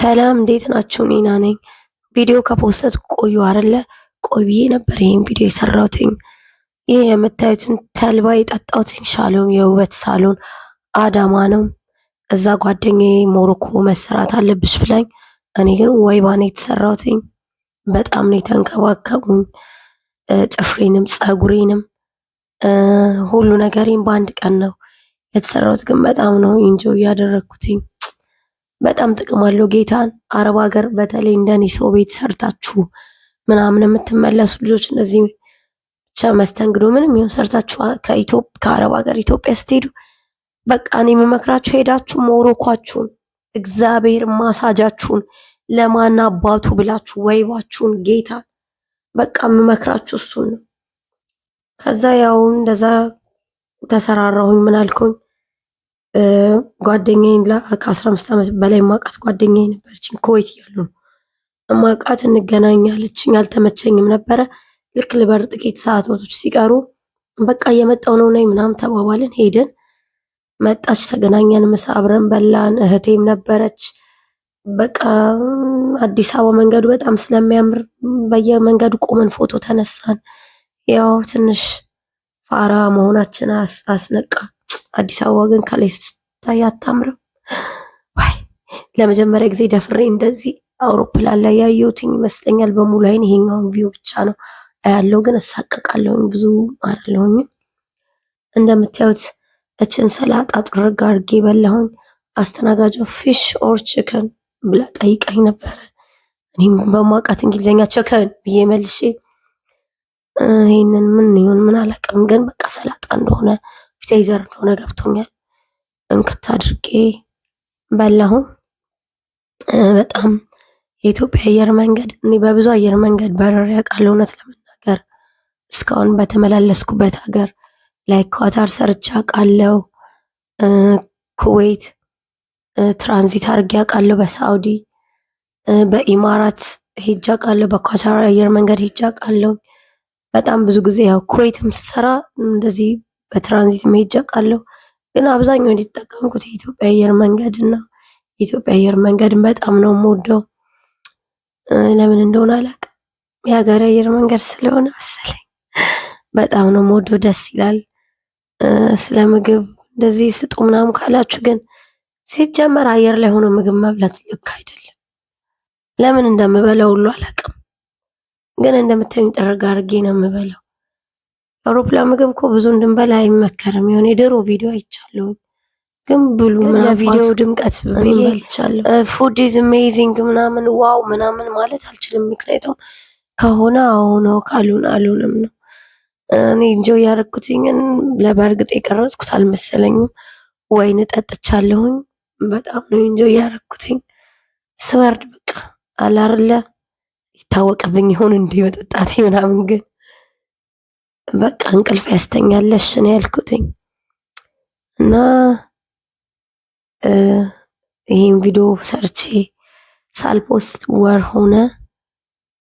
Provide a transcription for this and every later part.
ሰላም እንዴት ናችሁ? ኒና ነኝ። ቪዲዮ ከፖስተትኩ ቆዩ አይደለ? ቆይ ብዬ ነበር ይሄን ቪዲዮ የሰራሁትኝ። ይህ የምታዩትን ተልባ የጠጣሁትኝ ሻሎም የውበት ሳሎን አዳማ ነው። እዛ ጓደኛዬ ሞሮኮ መሰራት አለብሽ ብላኝ፣ እኔ ግን ወይባ ነው የተሰራሁትኝ። በጣም ነው የተንከባከቡኝ። ጥፍሬንም ፀጉሬንም ሁሉ ነገሬን በአንድ ቀን ነው የተሰራሁት። ግን በጣም ነው ኢንጆይ ያደረኩትኝ። በጣም ጥቅም አለው። ጌታን አረብ ሀገር በተለይ እንደኔ ሰው ቤት ሰርታችሁ ምናምን የምትመለሱ ልጆች እንደዚህ ብቻ መስተንግዶ ምንም ይሁን ሰርታችሁ ከአረብ ሀገር ኢትዮጵያ ስትሄዱ በቃ እኔ የምመክራችሁ ሄዳችሁ ሞሮኳችሁን እግዚአብሔር ማሳጃችሁን ለማና አባቱ ብላችሁ ወይባችሁን ጌታን በቃ የምመክራችሁ እሱን ነው። ከዛ ያው እንደዛ ተሰራራሁኝ። ምን አልኩኝ ጓደኛዬን ከ15 ዓመት በላይ ማቃት ጓደኛዬ ነበረችኝ። ኩዌት እያሉ ነው ማቃት እንገናኛለችኝ። አልተመቸኝም ነበረ። ልክ ልበር ጥቂት ሰዓቶች ሲቀሩ በቃ እየመጣው ነው ነይ ምናምን ተባባልን። ሄድን። መጣች፣ ተገናኘን፣ ምሳ አብረን በላን። እህቴም ነበረች። በቃ አዲስ አበባ መንገዱ በጣም ስለሚያምር በየመንገዱ ቆመን ፎቶ ተነሳን። ያው ትንሽ ፋራ መሆናችን አስነቃ። አዲስ አበባ ግን ከላይ ስታይ አታምርም። ዋይ ለመጀመሪያ ጊዜ ደፍሬ እንደዚህ አውሮፕላን ላይ ያየሁትኝ ይመስለኛል። በሙሉ አይን ይሄኛውን ቪው ብቻ ነው ያለው፣ ግን እሳቀቃለሁኝ ብዙ አይደለሁኝም። እንደምታዩት እችን ሰላጣ ጥርግ አድርጌ በላሁኝ። አስተናጋጇ ፊሽ ኦር ቺክን ብላ ጠይቃኝ ነበረ። እኔም በማውቃት እንግሊዝኛ ቺክን ብዬ መልሼ ይሄንን ምን ይሁን ምን አላውቅም፣ ግን በቃ ሰላጣ እንደሆነ ፒታይዘር እንደሆነ ገብቶኛል። እንክት አድርጌ በላሁኝ። በጣም የኢትዮጵያ አየር መንገድ እኔ በብዙ አየር መንገድ በረር ያውቃለሁ። እውነት ለመናገር እስካሁን በተመላለስኩበት ሀገር ላይ ኳታር ሰርቻ አውቃለሁ። ኩዌት ትራንዚት አድርጌ አውቃለሁ። በሳውዲ በኢማራት ሄጄ አውቃለሁ። በኳታር አየር መንገድ ሄጄ አውቃለሁ። በጣም ብዙ ጊዜ ያው ኩዌትም ስሰራ እንደዚህ በትራንዚት ሄጄ አውቃለሁ። ግን አብዛኛው የተጠቀምኩት የኢትዮጵያ አየር መንገድ እና የኢትዮጵያ አየር መንገድን በጣም ነው የምወደው። ለምን እንደሆነ አላውቅም። የሀገር አየር መንገድ ስለሆነ መሰለኝ በጣም ነው የምወደው። ደስ ይላል። ስለ ምግብ እንደዚህ ስጡ ምናምን ካላችሁ ግን ሲጀመር አየር ላይ ሆኖ ምግብ መብላት ልክ አይደለም። ለምን እንደምበላው ሁሉ አላውቅም። ግን እንደምታዩኝ ጥርግ አድርጌ ነው የምበላው። አውሮፕላን ምግብ እኮ ብዙ እንድንበላ አይመከርም። የሆነ የድሮ ቪዲዮ አይቻለሁ፣ ግን ብሉ ለቪዲዮ ድምቀት ብዬ ፉድ ኢዝ አሜዚንግ ምናምን ዋው ምናምን ማለት አልችልም። ምክንያቱም ከሆነ አሁን ካልሆነ አልሆነም ነው። እኔ ኢንጆይ ያደረኩትኝን ለበርግጥ የቀረጽኩት አልመሰለኝም። ወይን ጠጥቻለሁኝ። በጣም ነው ኢንጆይ ያደረኩትኝ። ስወርድ በቃ አላርለ ይታወቅብኝ ይሆን እንዴ መጠጣቴ ምናምን፣ ግን በቃ እንቅልፍ ያስተኛለሽ ነው ያልኩትኝ። እና ይሄን ቪዲዮ ሰርቼ ሳልፖስት ወር ሆነ።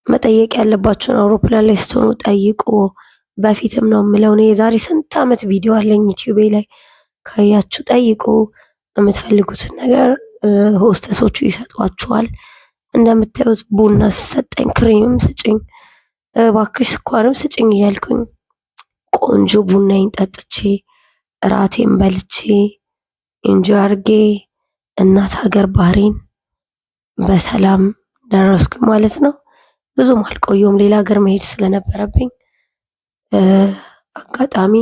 መጠየቅ ያለባችሁን አውሮፕላን ላይ ስትሆኑ ጠይቁ። በፊትም ነው የምለው እኔ የዛሬ ስንት ዓመት ቪዲዮ አለኝ ዩቲዩብ ላይ፣ ካያችሁ ጠይቁ። የምትፈልጉትን ነገር ሆስተሶቹ ይሰጧችኋል። እንደምታዩት ቡና ስሰጠኝ ክሬምም ስጭኝ እባክሽ ስኳርም ስጭኝ እያልኩኝ ቆንጆ ቡናዬን ጠጥቼ እራቴን በልቼ ኢንጆይ አድርጌ እናት ሀገር ባህሬን በሰላም ደረስኩኝ ማለት ነው። ብዙም አልቆየሁም፣ ሌላ ሀገር መሄድ ስለነበረብኝ አጋጣሚ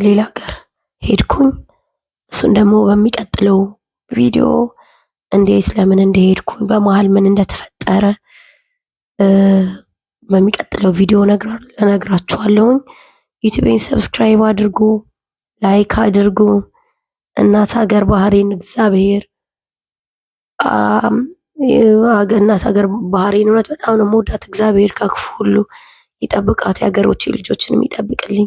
ሌላ ሀገር ሄድኩኝ። እሱን ደግሞ በሚቀጥለው ቪዲዮ እንዴት ለምን እንደሄድኩኝ በመሃል ምን እንደተፈጠረ በሚቀጥለው ቪዲዮ እነግራችኋለሁኝ። ዩቲዩብን ሰብስክራይብ አድርጉ፣ ላይክ አድርጉ። እናት ሀገር ባህሬን እግዚአብሔር እናት ሀገር ባህሬን እውነት በጣም ነው የምወዳት። እግዚአብሔር ከክፉ ሁሉ ይጠብቃት፣ የሀገሮቼ ልጆችንም ይጠብቅልኝ።